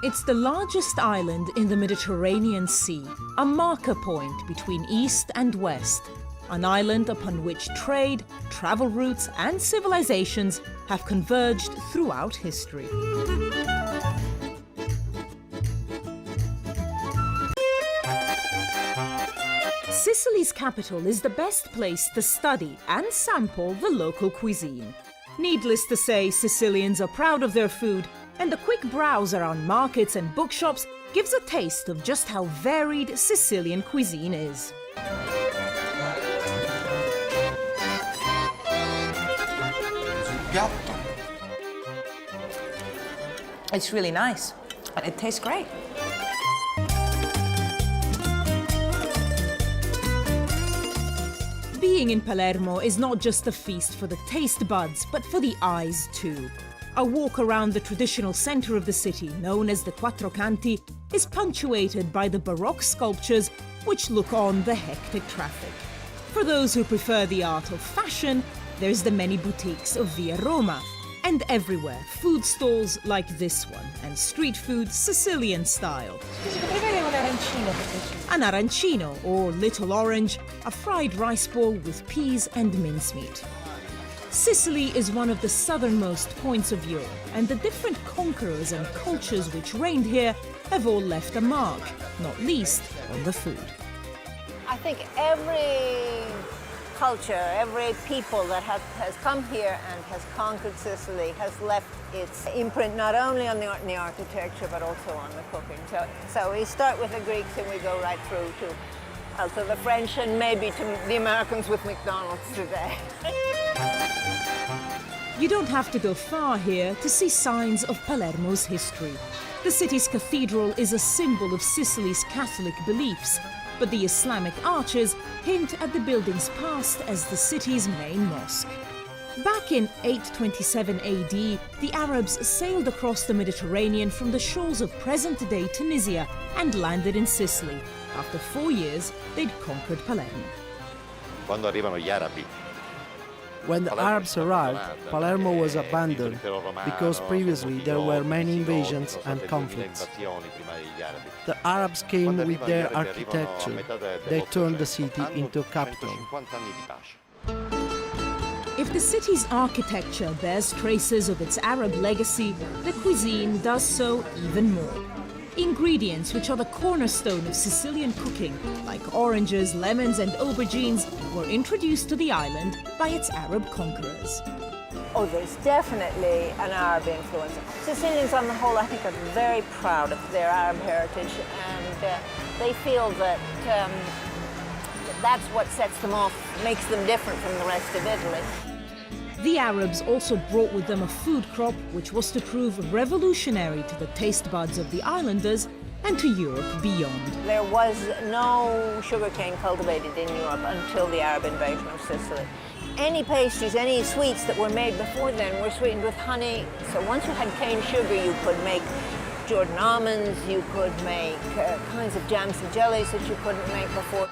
It's the largest island in the Mediterranean Sea, a marker point between east and west, an island upon which trade, travel routes and civilizations have converged throughout history. Sicily's capital is the best place to study and sample the local cuisine. Needless to say, Sicilians are proud of their food, and a quick browse around markets and bookshops gives a taste of just how varied Sicilian cuisine is. It's really nice. It tastes great. Being in Palermo is not just a feast for the taste buds, but for the eyes too. A walk around the traditional center of the city, known as the Quattro Canti, is punctuated by the Baroque sculptures which look on the hectic traffic. For those who prefer the art of fashion, there's the many boutiques of Via Roma. And everywhere, food stalls like this one, and street food Sicilian style. An arancino, or little orange, a fried rice ball with peas and mincemeat. Sicily is one of the southernmost points of Europe, and the different conquerors and cultures which reigned here have all left a mark, not least on the food. I think every culture, every people that has come here and has conquered Sicily has left its imprint not only on the architecture but also on the cooking. So we start with the Greeks and we go right through to the French and maybe to the Americans with McDonald's today. You don't have to go far here to see signs of Palermo's history. The city's cathedral is a symbol of Sicily's Catholic beliefs, but the Islamic arches hint at the building's past as the city's main mosque. Back in 827 AD, the Arabs sailed across the Mediterranean from the shores of present-day Tunisia and landed in Sicily. After 4 years, they'd conquered Palermo. Quando arrivano gli arabi, when the Arabs arrived, Palermo was abandoned because previously there were many invasions and conflicts. The Arabs came with their architecture. They turned the city into a capital. If the city's architecture bears traces of its Arab legacy, the cuisine does so even more. Ingredients which are the cornerstone of Sicilian cooking, like oranges, lemons and aubergines, were introduced to the island by its Arab conquerors. Oh, there's definitely an Arab influence. Sicilians on the whole, I think, are very proud of their Arab heritage, and they feel that that's what sets them off, makes them different from the rest of Italy. The Arabs also brought with them a food crop which was to prove revolutionary to the taste buds of the islanders and to Europe beyond. There was no sugarcane cultivated in Europe until the Arab invasion of Sicily. Any pastries, any sweets that were made before then were sweetened with honey. So once you had cane sugar, you could make Jordan almonds, you could make kinds of jams and jellies that you couldn't make before.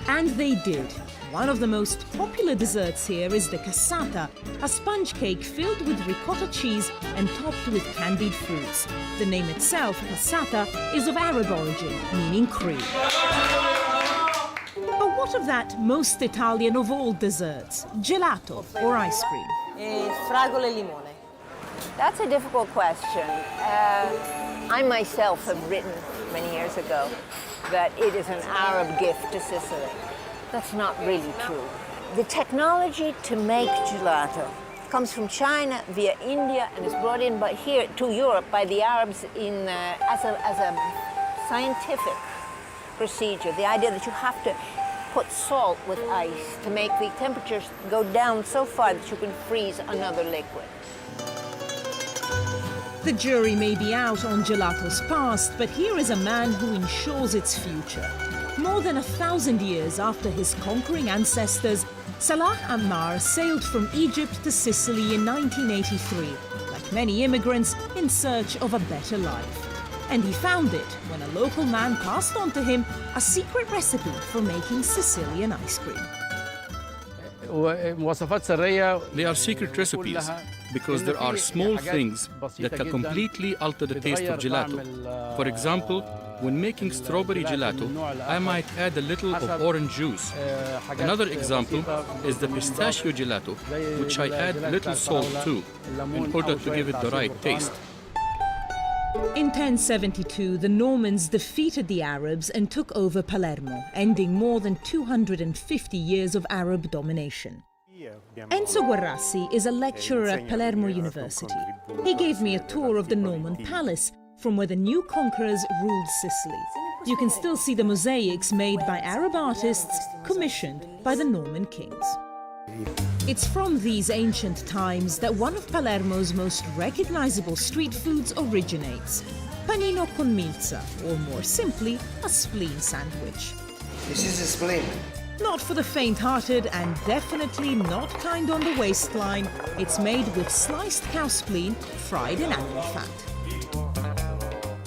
And they did. One of the most popular desserts here is the cassata, a sponge cake filled with ricotta cheese and topped with candied fruits. The name itself, cassata, is of Arab origin, meaning cream. But what of that most Italian of all desserts, gelato, or ice cream? Fragole e limone. That's a difficult question. I myself have written many years ago that it is an Arab gift to Sicily. That's not really true. The technology to make gelato comes from China via India and is brought in here to Europe by the Arabs as a scientific procedure. The idea that you have to put salt with ice to make the temperatures go down so far that you can freeze another liquid. The jury may be out on gelato's past, but here is a man who ensures its future. More than 1,000 years after his conquering ancestors, Salah Ammar sailed from Egypt to Sicily in 1983, like many immigrants in search of a better life. And he found it when a local man passed on to him a secret recipe for making Sicilian ice cream. They are secret recipes. because there are small things that can completely alter the taste of gelato. For example, when making strawberry gelato, I might add a little of orange juice. Another example is the pistachio gelato, which I add little salt too, in order to give it the right taste. In 1072, the Normans defeated the Arabs and took over Palermo, ending more than 250 years of Arab domination. Enzo Guarrassi is a lecturer at Palermo University. He gave me a tour of the Norman palace, from where the new conquerors ruled Sicily. You can still see the mosaics made by Arab artists commissioned by the Norman kings. It's from these ancient times that one of Palermo's most recognizable street foods originates: panino con milza, or more simply, a spleen sandwich. This is a spleen. Not for the faint-hearted and definitely not kind on the waistline. It's made with sliced cow spleen fried in animal fat.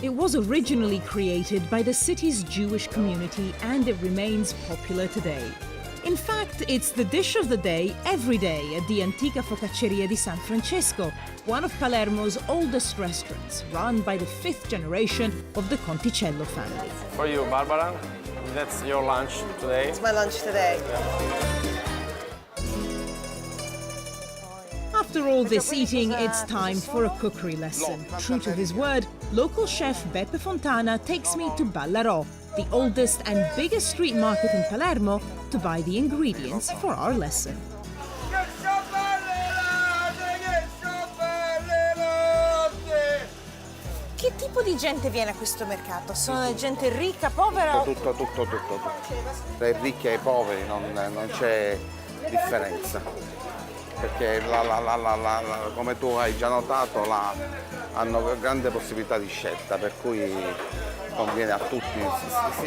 It was originally created by the city's Jewish community and it remains popular today. In fact, it's the dish of the day every day at the Antica Focacceria di San Francesco, one of Palermo's oldest restaurants, run by the 5th generation of the Conticello family. For you, Barbara, that's your lunch today. It's my lunch today. After all this eating, it's time for a cookery lesson. True to his word, local chef Beppe Fontana takes me to Ballarò, the oldest and biggest street market in Palermo, to buy the ingredients for our lesson. Che tipo di gente viene a questo mercato? Sono gente ricca, povera? Tutto. Dai ricchi ai poveri non c'è differenza. Perché come tu hai già notato hanno grande possibilità di scelta, per cui conviene a tutti,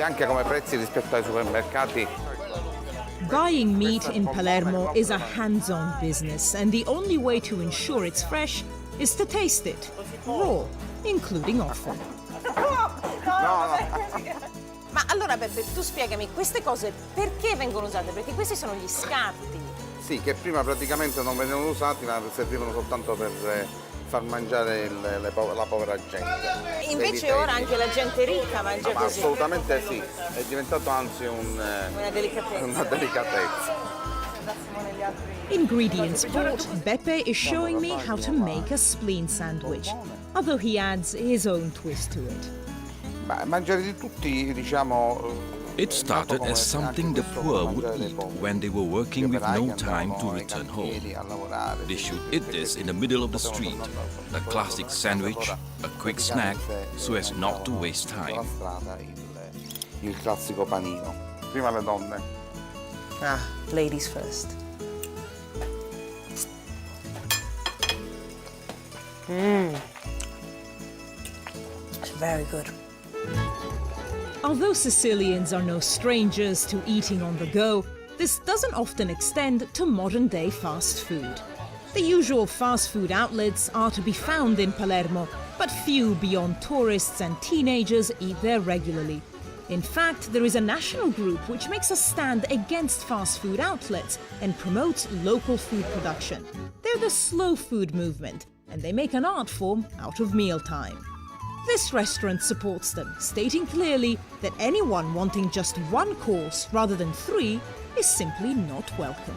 anche come prezzi rispetto ai supermercati. Buying meat in Palermo is a hands-on business, and the only way to ensure it's fresh is to taste it, raw, including offal. Ma allora Beppe, tu spiegami, queste cose perché vengono usate? Perché questi sono gli scarti. Sì, che prima praticamente non venivano usati, ma servivano soltanto per far mangiare la povera gente. Invece ora anche la gente ricca mangia così. Assolutamente sì, è diventato anzi una delicatezza. Ingredients bought, Beppe is showing me how to make a spleen sandwich, although he adds his own twist to it. Mangiare di tutti, diciamo. It started as something the poor would eat when they were working with no time to return home. They should eat this in the middle of the street, a classic sandwich, a quick snack, so as not to waste time. Il classico panino. Prima le donne. Ladies first. It's very good. Although Sicilians are no strangers to eating on the go, this doesn't often extend to modern-day fast food. The usual fast food outlets are to be found in Palermo, but few beyond tourists and teenagers eat there regularly. In fact, there is a national group which makes a stand against fast food outlets and promotes local food production. They're the slow food movement, and they make an art form out of mealtime. This restaurant supports them, stating clearly that anyone wanting just one course rather than 3 is simply not welcome.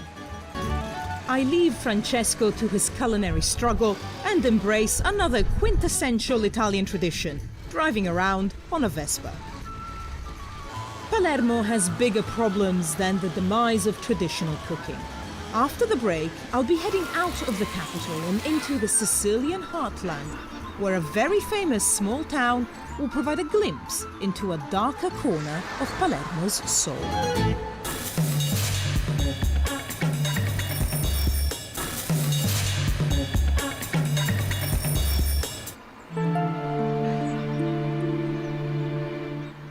I leave Francesco to his culinary struggle and embrace another quintessential Italian tradition, driving around on a Vespa. Palermo has bigger problems than the demise of traditional cooking. After the break, I'll be heading out of the capital and into the Sicilian heartland, where a very famous small town will provide a glimpse into a darker corner of Palermo's soul.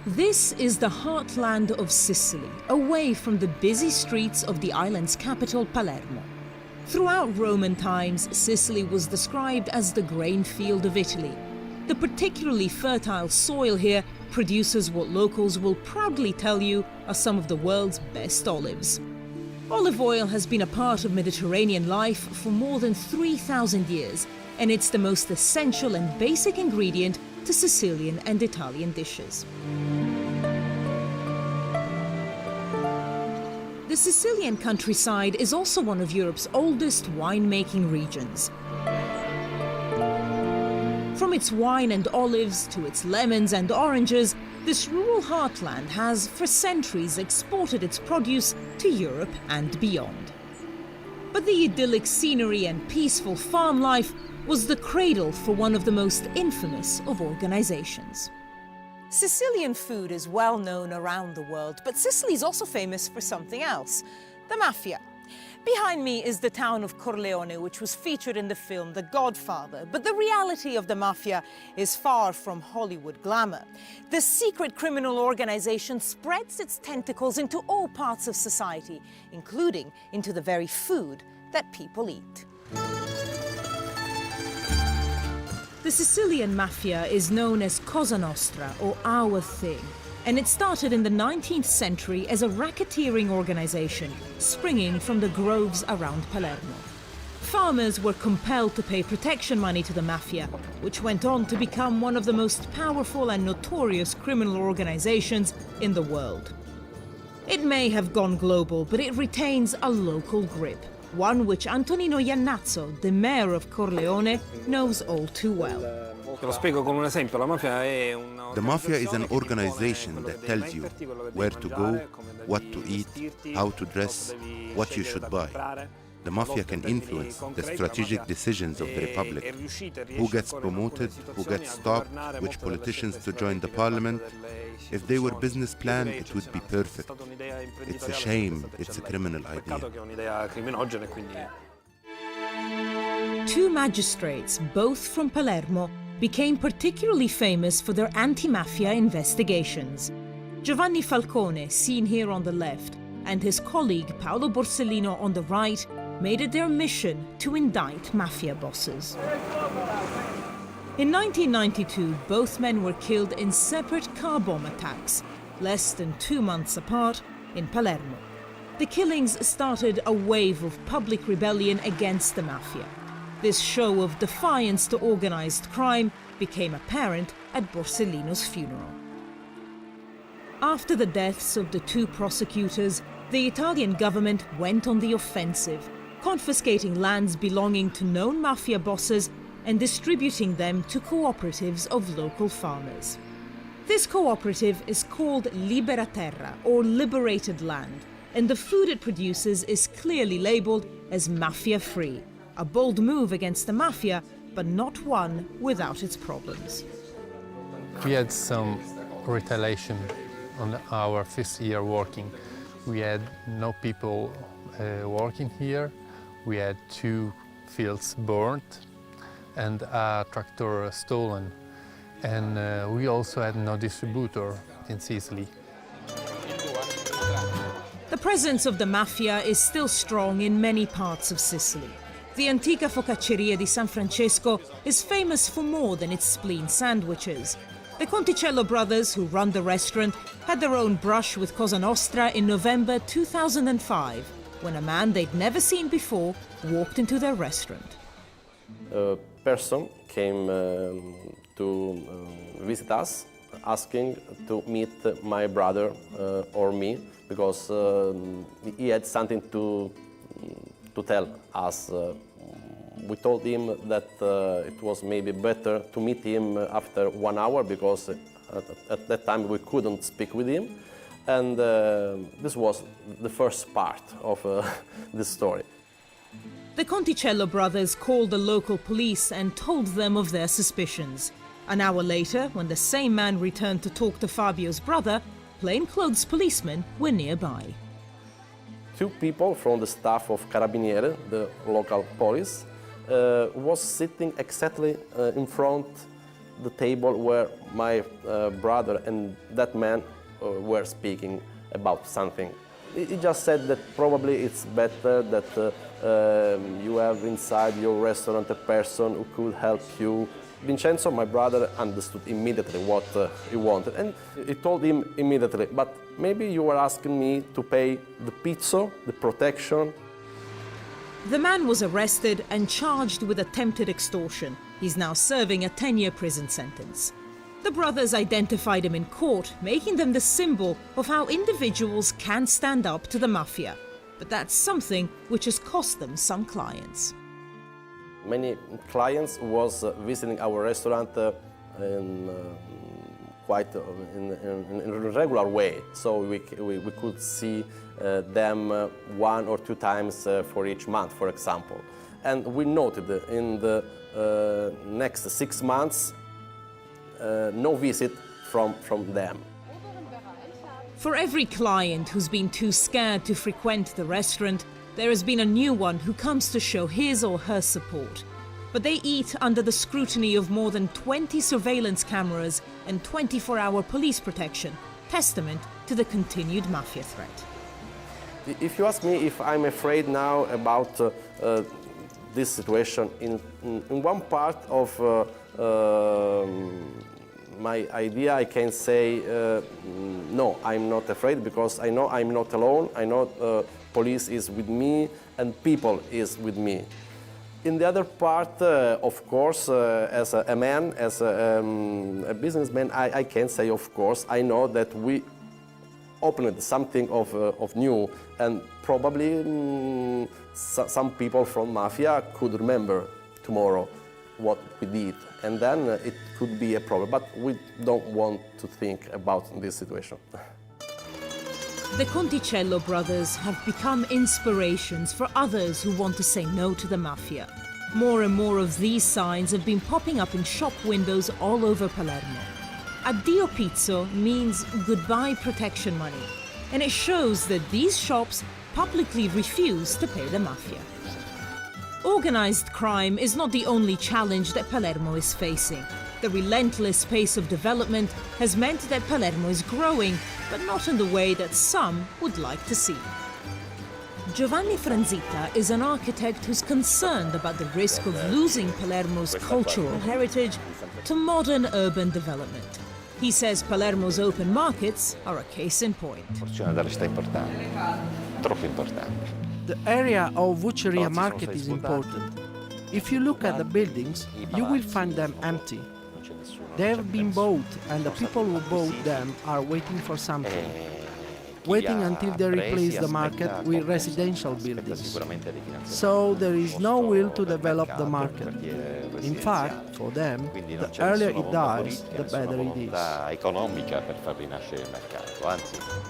This is the heartland of Sicily, away from the busy streets of the island's capital, Palermo. Throughout Roman times, Sicily was described as the grain field of Italy. The particularly fertile soil here produces what locals will proudly tell you are some of the world's best olives. Olive oil has been a part of Mediterranean life for more than 3,000 years, and it's the most essential and basic ingredient to Sicilian and Italian dishes. The Sicilian countryside is also one of Europe's oldest winemaking regions. From its wine and olives to its lemons and oranges, this rural heartland has for centuries exported its produce to Europe and beyond. But the idyllic scenery and peaceful farm life was the cradle for one of the most infamous of organizations. Sicilian food is well known around the world, but Sicily is also famous for something else, the mafia. Behind me is the town of Corleone, which was featured in the film The Godfather. But the reality of the mafia is far from Hollywood glamour. The secret criminal organization spreads its tentacles into all parts of society, including into the very food that people eat. The Sicilian mafia is known as Cosa Nostra, or Our Thing, and it started in the 19th century as a racketeering organization springing from the groves around Palermo. Farmers were compelled to pay protection money to the mafia, which went on to become one of the most powerful and notorious criminal organizations in the world. It may have gone global, but it retains a local grip, one which Antonino Iannazzo, the mayor of Corleone, knows all too well. The mafia is an organization that tells you where to go, what to eat, how to dress, what you should buy. The mafia can influence the strategic decisions of the republic, who gets promoted, who gets stopped, which politicians to join the parliament. If they were business planned, it would be perfect. It's a shame it's a criminal idea. Two magistrates, both from Palermo, became particularly famous for their anti-mafia investigations. Giovanni Falcone, seen here on the left, and his colleague Paolo Borsellino on the right, made it their mission to indict mafia bosses. In 1992, both men were killed in separate car bomb attacks, less than 2 months apart, in Palermo. The killings started a wave of public rebellion against the mafia. This show of defiance to organized crime became apparent at Borsellino's funeral. After the deaths of the two prosecutors, the Italian government went on the offensive, confiscating lands belonging to known mafia bosses and distributing them to cooperatives of local farmers. This cooperative is called Libera Terra, or Liberated Land, and the food it produces is clearly labelled as mafia-free, a bold move against the mafia, but not one without its problems. We had some retaliation on our first year working. We had no people working here. We had 2 fields burnt and a tractor stolen. And we also had no distributor in Sicily. The presence of the mafia is still strong in many parts of Sicily. The Antica Focacceria di San Francesco is famous for more than its spleen sandwiches. The Conticello brothers, who run the restaurant, had their own brush with Cosa Nostra in November 2005, when a man they'd never seen before walked into their restaurant. A person came to visit us, asking to meet my brother or me, because he had something to tell us. We told him that it was maybe better to meet him after 1 hour, because at that time we couldn't speak with him. And this was the first part of this story. The Conticello brothers called the local police and told them of their suspicions. An hour later, when the same man returned to talk to Fabio's brother, plainclothes policemen were nearby. 2 people from the staff of Carabinieri, the local police, was sitting exactly in front the table where my brother and that man were speaking about something. He just said that probably it's better that you have inside your restaurant a person who could help you. Vincenzo, my brother, understood immediately what he wanted, and he told him immediately, but maybe you were asking me to pay the pizzo, the protection. The man was arrested and charged with attempted extortion. He's now serving a 10-year prison sentence. The brothers identified him in court, making them the symbol of how individuals can stand up to the mafia. But that's something which has cost them some clients. Many clients was visiting our restaurant in a regular way, so we could see them 1 or 2 times for each month, for example. And we noted in the next 6 months no visit from them. For every client who's been too scared to frequent the restaurant, there has been a new one who comes to show his or her support. But they eat under the scrutiny of more than 20 surveillance cameras and 24-hour police protection, testament to the continued mafia threat. If you ask me if I'm afraid now about this situation, in one part of my idea I can say no, I'm not afraid, because I know I'm not alone. I know police is with me and people is with me. In the other part, of course, as a man, as a businessman, I can say, of course, I know that we opened something of new, and probably some people from mafia could remember tomorrow what we did, and then it could be a problem, but we don't want to think about this situation. The Conticello brothers have become inspirations for others who want to say no to the mafia. More and more of these signs have been popping up in shop windows all over Palermo. Addio pizzo means goodbye protection money, and it shows that these shops publicly refuse to pay the mafia. Organized crime is not the only challenge that Palermo is facing. The relentless pace of development has meant that Palermo is growing, but not in the way that some would like to see. Giovanni Franzita is an architect who's concerned about the risk of losing Palermo's cultural heritage to modern urban development. He says Palermo's open markets are a case in point. The area of Vucceria Market is important. If you look at the buildings, you will find them empty. They have been bought, and the people who bought them are waiting for something. Waiting until they replace the market with residential buildings. So there is no will to develop the market. In fact, for them, the earlier it dies, the better it is.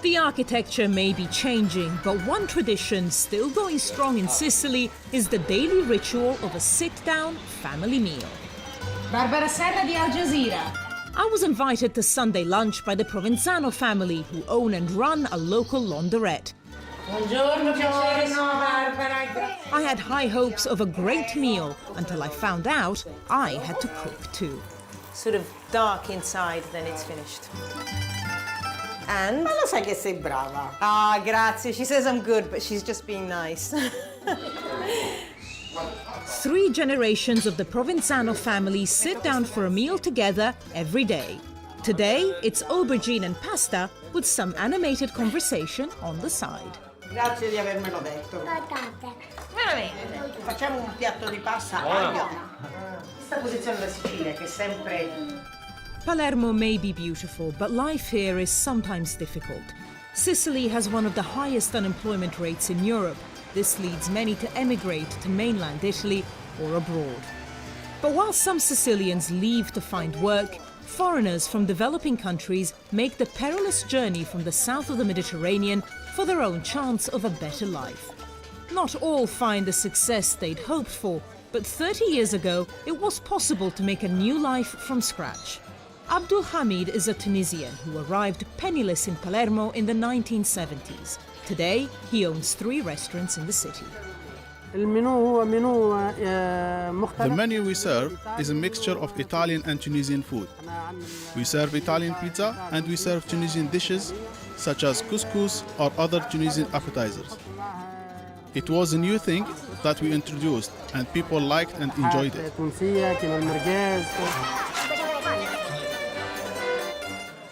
The architecture may be changing, but one tradition still going strong in Sicily is the daily ritual of a sit-down family meal. Barbara Serra di Al Jazeera. I was invited to Sunday lunch by the Provenzano family, who own and run a local laundrette. Buongiorno, Barbara. I had high hopes of a great meal until I found out I had to cook too. Sort of dark inside, then it's finished. And? Ma lo sai che sei brava. Ah, grazie. She says I'm good, but she's just being nice. 3 generations of the Provenzano family sit down for a meal together every day. Today, it's aubergine and pasta with some animated conversation on the side. Grazie di avermelo detto. Veramente. Facciamo un piatto di pasta aglio. Questa posizione della Sicilia che è sempre... Palermo may be beautiful, but life here is sometimes difficult. Sicily has one of the highest unemployment rates in Europe. This leads many to emigrate to mainland Italy or abroad. But while some Sicilians leave to find work, foreigners from developing countries make the perilous journey from the south of the Mediterranean for their own chance of a better life. Not all find the success they'd hoped for, but 30 years ago it was possible to make a new life from scratch. Abdul Hamid is a Tunisian who arrived penniless in Palermo in the 1970s. Today, he owns 3 restaurants in the city. The menu we serve is a mixture of Italian and Tunisian food. We serve Italian pizza and we serve Tunisian dishes such as couscous or other Tunisian appetizers. It was a new thing that we introduced, and people liked and enjoyed it.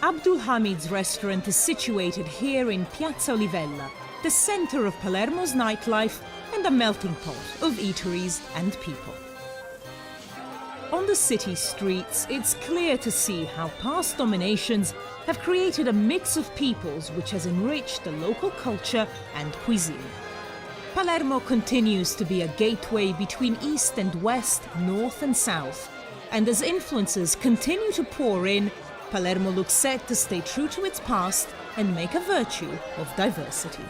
Abdul Hamid's restaurant is situated here in Piazza Olivella, the center of Palermo's nightlife and a melting pot of eateries and people. On the city streets, it's clear to see how past dominations have created a mix of peoples which has enriched the local culture and cuisine. Palermo continues to be a gateway between east and west, north and south, and as influences continue to pour in, Palermo looks set to stay true to its past and make a virtue of diversity.